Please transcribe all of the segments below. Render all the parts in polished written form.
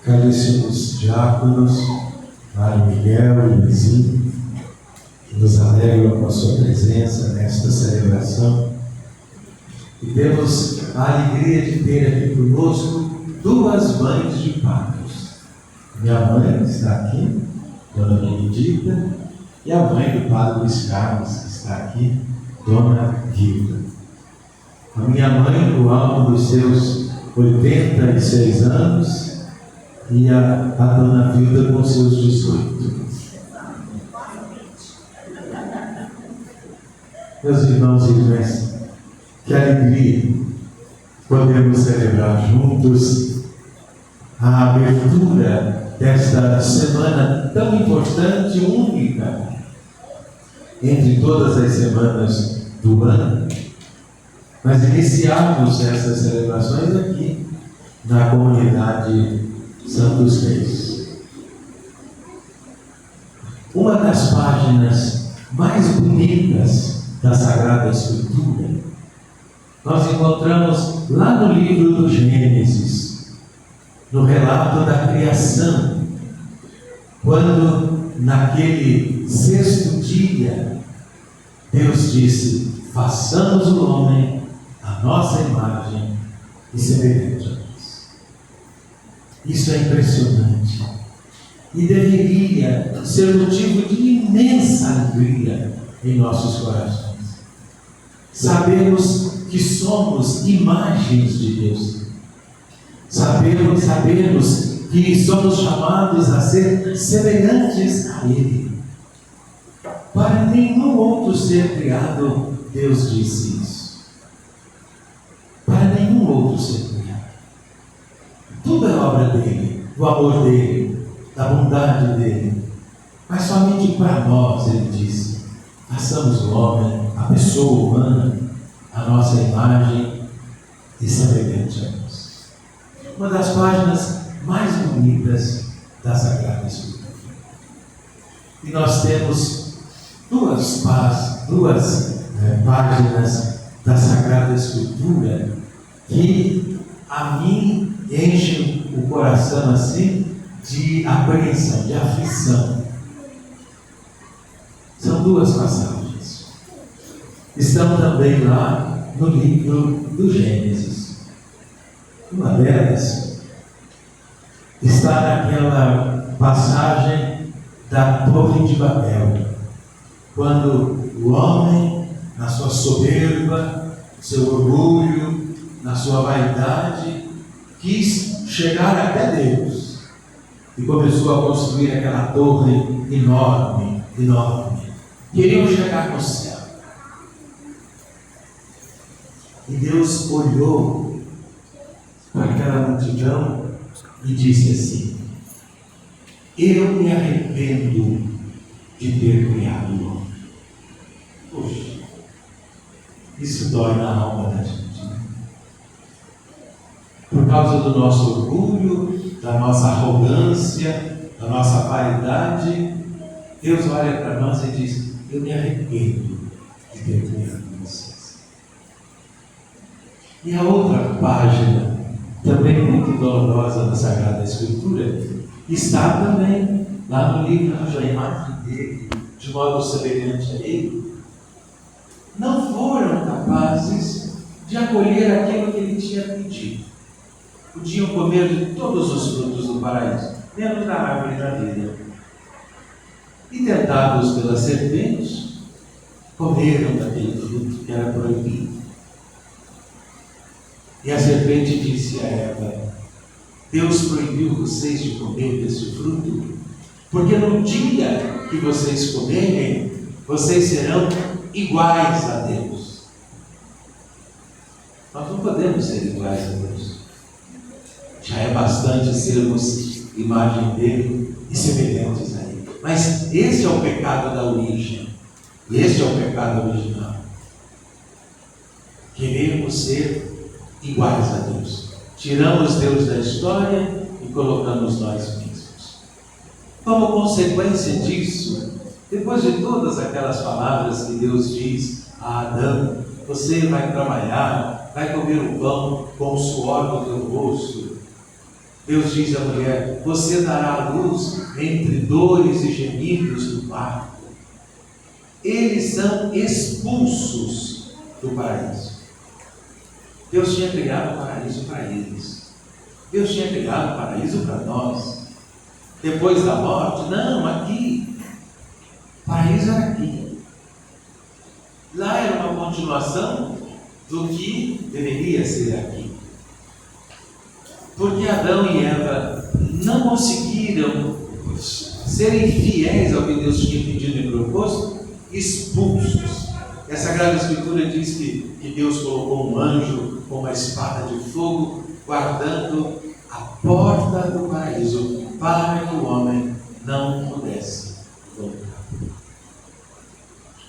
Caríssimos diáconos, Mário Miguel e Luizinho, que nos alegram com a sua presença nesta celebração. E temos a alegria de ter aqui conosco duas mães de padres. Minha mãe está aqui, Dona Benedita, e a mãe do Padre Luiz Carlos, que está aqui, Dona Hilda. A minha mãe, no alto dos seus 86 anos, e a Dona Hilda com seus 18. Meus irmãos e irmãs, que alegria podemos celebrar juntos a abertura desta semana tão importante e única entre todas as semanas do ano. Mas iniciamos essas celebrações aqui na comunidade Santos Reis. Uma das páginas mais bonitas da Sagrada Escritura nós encontramos lá no livro do Gênesis, no relato da criação, quando naquele sexto dia Deus disse: façamos o homem à nossa imagem e semelhante a nós. Isso é impressionante e deveria ser motivo de imensa alegria em nossos corações. Sabemos que somos imagens de Deus. Sabemos que somos chamados a ser semelhantes a Ele. Para nenhum outro ser criado, Deus disse isso. Para nenhum outro ser criado. Tudo é obra dele, do amor dele, da bondade dele. Mas somente para nós, ele disse: façamos o homem, a pessoa humana, a nossa imagem e semelhante a nós. Uma das páginas mais bonitas da Sagrada Escritura. E nós temos duas páginas da Sagrada Escritura que a mim enchem o coração assim de apreensão, de aflição. São duas passagens. Estão também lá no livro do Gênesis. Uma delas está naquela passagem da Torre de Babel, quando o homem, na sua soberba, no seu orgulho, na sua vaidade, quis chegar até Deus e começou a construir aquela torre enorme. Queriam chegar no céu. E Deus olhou para aquela multidão e disse assim: eu me arrependo de ter criado o homem. Poxa, isso dói na alma da gente, né? Por causa do nosso orgulho, da nossa arrogância, da nossa vaidade, Deus olha para nós e diz: eu me arrependo de ter criado vocês. E a outra página, também muito dolorosa da Sagrada Escritura, está também lá no livro da imagem dele, de modo semelhante a ele. Não foram capazes de acolher aquilo que ele tinha pedido. Podiam comer de todos os frutos do paraíso, menos da árvore da vida. E tentados pela serpente, comeram daquele fruto que era proibido. E a serpente disse a Eva: Deus proibiu vocês de comer desse fruto, porque no dia que vocês comerem, vocês serão iguais a Deus. Nós não podemos ser iguais a Deus. Já é bastante sermos imagem dele e semelhantes a ele. Mas esse é o pecado da origem. Esse é o pecado original. Queremos ser iguais a Deus. Tiramos Deus da história e colocamos nós mesmos. Como consequência disso, depois de todas aquelas palavras que Deus diz a Adão: você vai trabalhar, vai comer o pão com o suor do teu rosto, Deus diz à mulher: você dará à luz entre dores e gemidos do parto. Eles são expulsos do paraíso. Deus tinha criado o paraíso para eles. Deus tinha criado o paraíso para nós. Depois da morte, não, aqui. O paraíso era aqui. Lá era uma continuação do que deveria ser aqui. Porque Adão e Eva não conseguiram serem fiéis ao que Deus tinha pedido e proposto, expulsos. A Sagrada Escritura diz que Deus colocou um anjo com uma espada de fogo, guardando a porta do paraíso, para que o homem não pudesse voltar.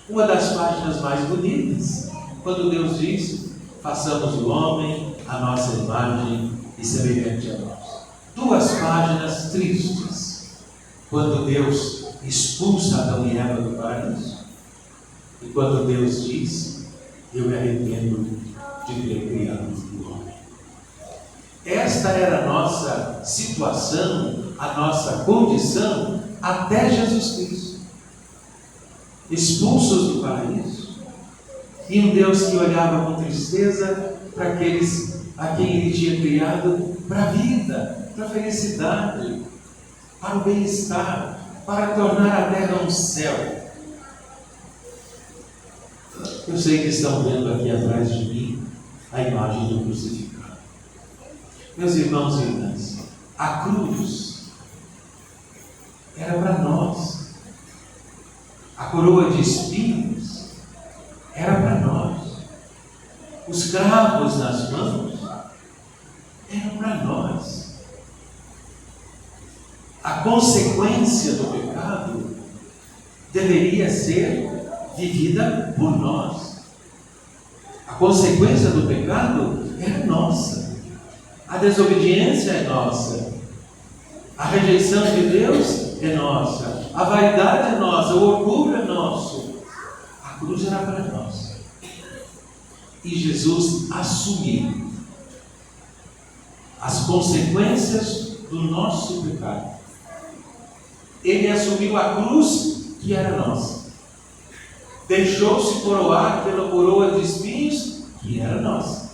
Uma das páginas mais bonitas, quando Deus diz: façamos o homem à nossa imagem e semelhante a nós. Duas páginas tristes, quando Deus expulsa Adão e Eva do paraíso, e quando Deus diz: eu me arrependo de ter criado o homem. Esta era a nossa situação, a nossa condição até Jesus Cristo. Expulsos do paraíso, e um Deus que olhava com tristeza para aqueles a quem Ele tinha criado para a vida, para a felicidade, para o bem-estar, para tornar a terra um céu. Eu sei que estão vendo aqui atrás de mim a imagem do crucificado. Meus irmãos e irmãs, a cruz era para nós. A coroa de espinhos era para nós. Os cravos nas mãos eram para nós. A consequência do pecado deveria ser vivida por nós. A consequência do pecado era nossa. A desobediência é nossa. A rejeição de Deus é nossa. A vaidade é nossa. O orgulho é nosso. A cruz era para nós. E Jesus assumiu as consequências do nosso pecado. Ele assumiu a cruz que era nossa. Deixou-se coroar pela coroa de espinhos que era nossa.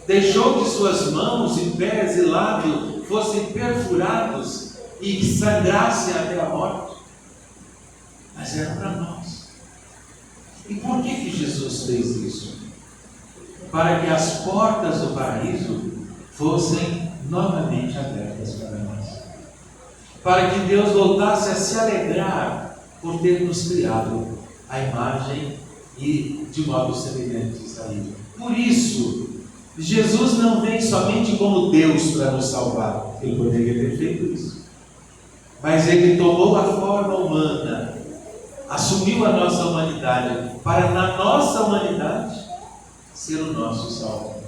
Deixou que suas mãos e pés e lábios fossem perfurados e que sangrassem até a morte. Mas era para nós. E por que Jesus fez isso? Para que as portas do paraíso fossem novamente abertas para nós. Para que Deus voltasse a se alegrar por ter nos criado a imagem e de modo semelhante a Ele. Por isso, Jesus não vem somente como Deus para nos salvar. Ele poderia ter feito isso. Mas Ele tomou a forma humana, assumiu a nossa humanidade, para na nossa humanidade ser o nosso Salvador.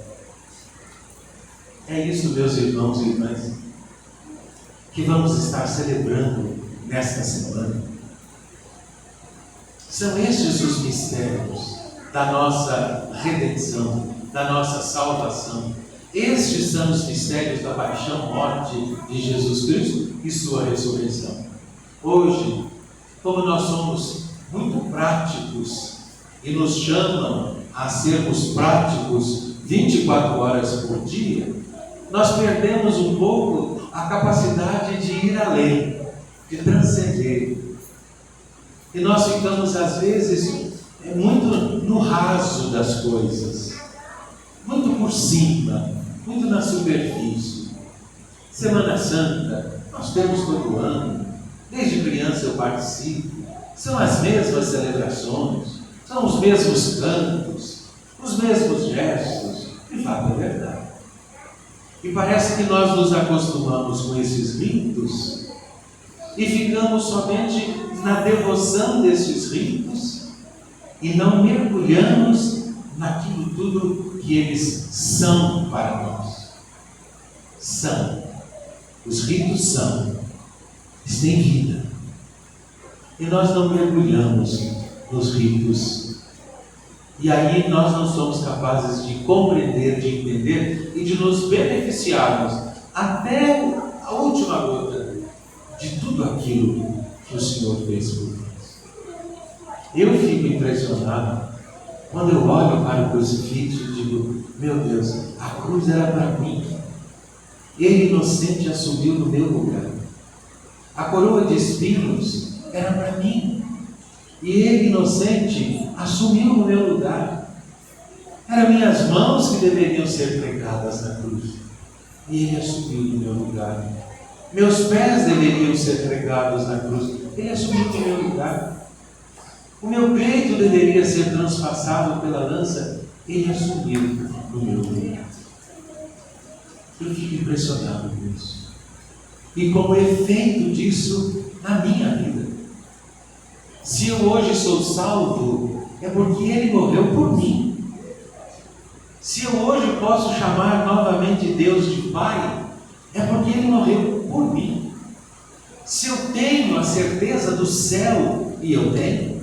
É isso, meus irmãos e irmãs, que vamos estar celebrando nesta semana. São estes os mistérios da nossa redenção, da nossa salvação. Estes são os mistérios da paixão, morte de Jesus Cristo e sua ressurreição. Hoje, como nós somos muito práticos e nos chamam a sermos práticos 24 horas por dia, nós perdemos um pouco a capacidade de ir além, de transcender. E nós ficamos, às vezes, muito no raso das coisas, muito por cima, muito na superfície. Semana Santa, nós temos todo ano, desde criança eu participo, são as mesmas celebrações, são os mesmos cantos, os mesmos gestos, de fato é verdade. E parece que nós nos acostumamos com esses ritos e ficamos somente na devoção desses ritos e não mergulhamos naquilo tudo que eles são para nós. São. Os ritos são. Eles têm vida. E nós não mergulhamos nos ritos. E aí nós não somos capazes de compreender, de entender e de nos beneficiarmos até a última gota de tudo aquilo que o Senhor fez por nós. Eu fico impressionado quando eu olho para o crucifixo e digo: meu Deus, a cruz era para mim. Ele inocente assumiu no meu lugar. A coroa de espinhos era para mim. E ele inocente assumiu no meu lugar. Eram minhas mãos que deveriam ser pregadas na cruz. E ele assumiu no meu lugar. Meus pés deveriam ser pregados na cruz. Ele assumiu no meu lugar. O meu peito deveria ser transpassado pela lança. Ele assumiu no meu lugar. Eu fico impressionado com isso. E com o efeito disso na minha vida. Se eu hoje sou salvo, é porque Ele morreu por mim. Se eu hoje posso chamar novamente Deus de Pai, é porque Ele morreu por mim. Se eu tenho a certeza do céu, e eu tenho.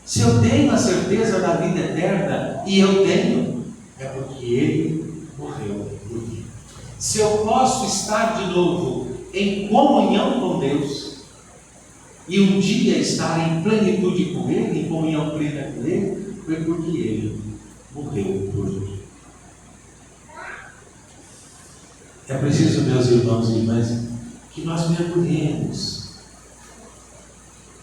Se eu tenho a certeza da vida eterna, e eu tenho, é porque Ele morreu por mim. Se eu posso estar de novo em comunhão com Deus, e um dia estar em plenitude com Ele, em comunhão plena com Ele, foi porque Ele morreu por mim. É preciso, meus irmãos e irmãs, que nós mergulhemos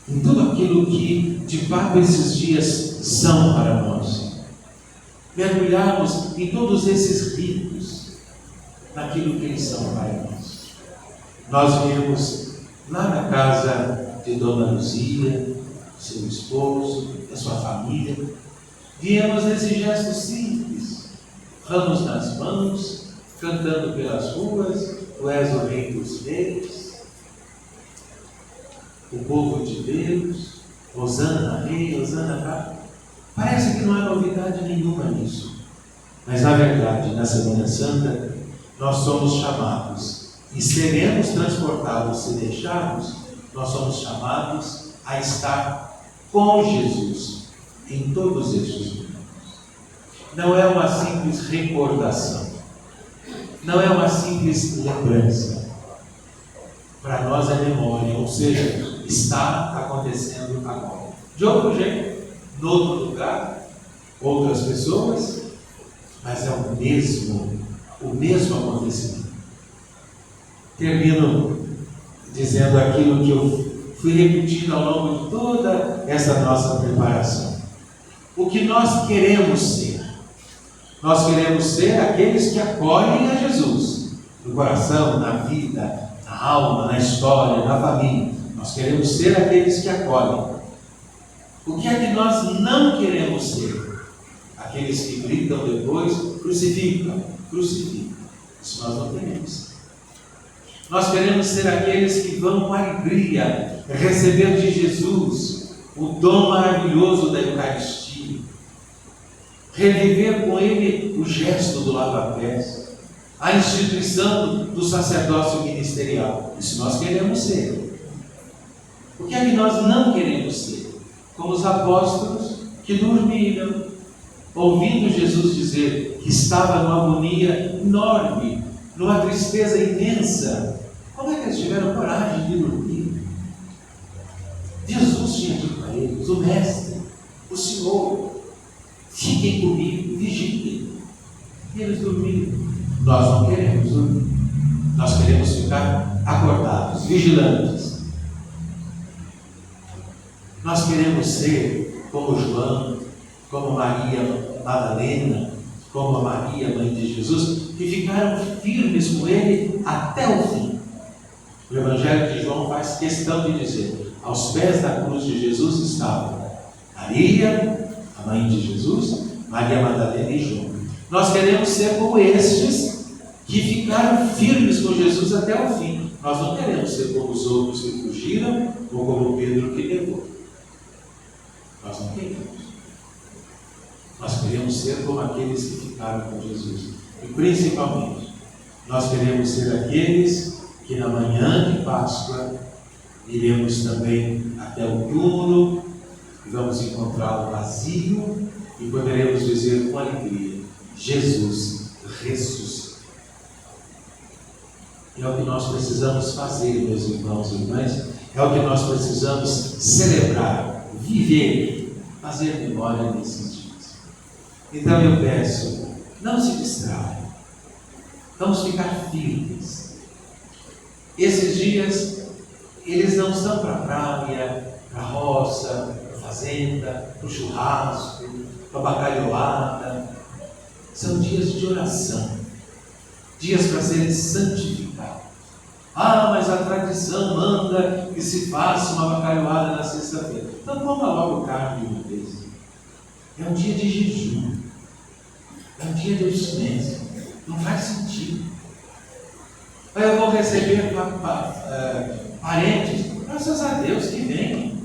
em tudo aquilo que de fato esses dias são para nós. Mergulharmos em todos esses ritos, naquilo que eles são para nós. Nós viemos lá na casa de Dona Luzia, seu esposo, da sua família. Viemos nesse gesto simples, ramos nas mãos, cantando pelas ruas: Tu és o Rei dos Reis, o povo de Deus, Hosana Rei, Hosana Rei. Parece que não há novidade nenhuma nisso, mas na verdade, na Semana Santa, nós somos chamados e seremos transportados se deixarmos. Nós somos chamados a estar com Jesus em todos estes momentos. Não é uma simples recordação, não é uma simples lembrança. Para nós é memória, ou seja, está acontecendo agora. De outro jeito, em outro lugar, outras pessoas, mas é o mesmo acontecimento. Termino dizendo aquilo que eu fui repetindo ao longo de toda essa nossa preparação. O que nós queremos ser? Nós queremos ser aqueles que acolhem a Jesus no coração, na vida, na alma, na história, na família. Nós queremos ser aqueles que acolhem. O que é que nós não queremos ser? Aqueles que gritam depois: crucifica, crucifica. Isso nós não queremos ser. Nós queremos ser aqueles que vão com alegria receber de Jesus o dom maravilhoso da Eucaristia, reviver com Ele o gesto do lava-pés, a instituição do sacerdócio ministerial. Isso nós queremos ser. O que é que nós não queremos ser? Como os apóstolos que dormiram, ouvindo Jesus dizer que estava numa agonia enorme, numa tristeza imensa. Como é que eles tiveram coragem de dormir? Jesus tinha dito para eles: o Mestre, o Senhor, fiquem comigo, vigiem. E eles dormiram. Nós não queremos dormir. Nós queremos ficar acordados, vigilantes. Nós queremos ser como João, como Maria Madalena, como a Maria, mãe de Jesus, que ficaram firmes com Ele até o fim. O Evangelho de João faz questão de dizer: aos pés da cruz de Jesus estavam Maria, a mãe de Jesus, Maria Madalena e João. Nós queremos ser como estes que ficaram firmes com Jesus até o fim. Nós não queremos ser como os outros que fugiram, ou como Pedro que negou. Nós não queremos. Nós queremos ser como aqueles que ficaram com Jesus. E principalmente, nós queremos ser aqueles que na manhã de Páscoa iremos também até o túmulo e vamos encontrá-lo vazio e poderemos dizer com alegria: Jesus ressuscitou. É o que nós precisamos fazer, meus irmãos e irmãs, é o que nós precisamos celebrar, viver, fazer memória nesses dias. Então eu peço, não se distraia, vamos ficar firmes. Esses dias, eles não estão para a praia, para a roça, para a fazenda, para o churrasco, para a bacalhoada. São dias de oração, dias para serem santificados. Ah, mas a tradição manda que se faça uma bacalhoada na sexta-feira. Então coma logo carne de uma vez. É um dia de jejum, é um dia de abstinência. Não faz sentido. Aí eu vou receber parentes, graças a Deus que vem.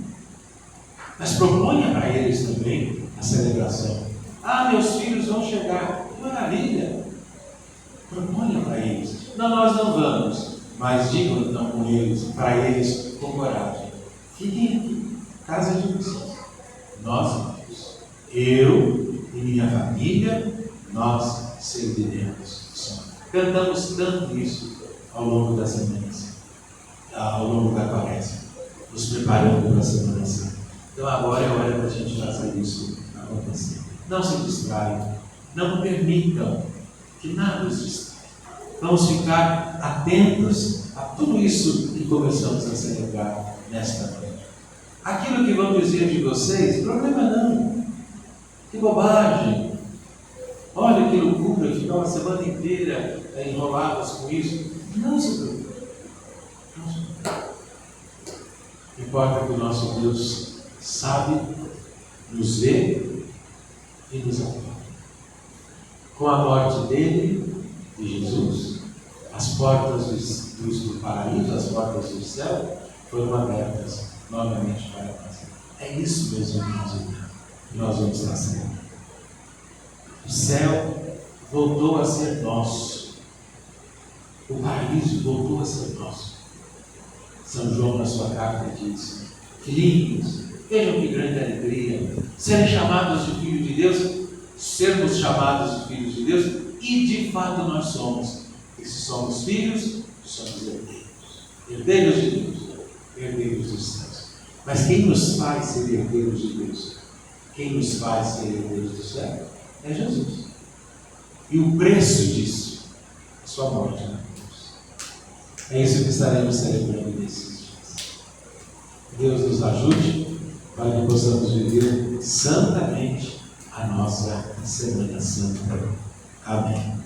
Mas proponha para eles também a celebração. Ah, meus filhos vão chegar, que maravilha. Proponha para eles. Não, nós não vamos, mas digam então com eles, para eles com coragem. Fiquem aqui, casa de missão. Nós vamos. Eu e minha família, nós serviremos o Senhor. Cantamos tanto isso ao longo das semanas, ao longo da quaresma, nos preparando para a Semana Santa. Então agora é hora para a gente fazer isso acontecer. Não se distraiam, não permitam que nada os distraia. Vamos ficar atentos a tudo isso que começamos a celebrar nesta noite. Aquilo que vão dizer de vocês, problema não. Que bobagem. Olha que loucura, ficar uma semana inteira enrolados com isso. Não se preocupe. Não se preocupe. Importa que o nosso Deus sabe, nos vê e nos apoia. Com a morte dele, de Jesus, as portas do paraíso, as portas do céu foram abertas novamente para nós. É isso, meus irmãos e irmãs, que nós vamos estar celebrando. O céu voltou a ser nosso. O paraíso voltou a ser nosso. São João, na sua carta, diz: filhinhos, vejam que grande alegria serem chamados de filhos de Deus, sermos chamados de filhos de Deus, e de fato nós somos. E se somos filhos, somos herdeiros. Herdeiros de Deus, herdeiros dos céus. Mas quem nos faz ser herdeiros de Deus? Quem nos faz ser herdeiros do céu? É Jesus. E o preço disso, a sua morte na cruz. É isso que estaremos celebrando nesses dias. Deus nos ajude para que possamos viver santamente a nossa Semana Santa. Amém.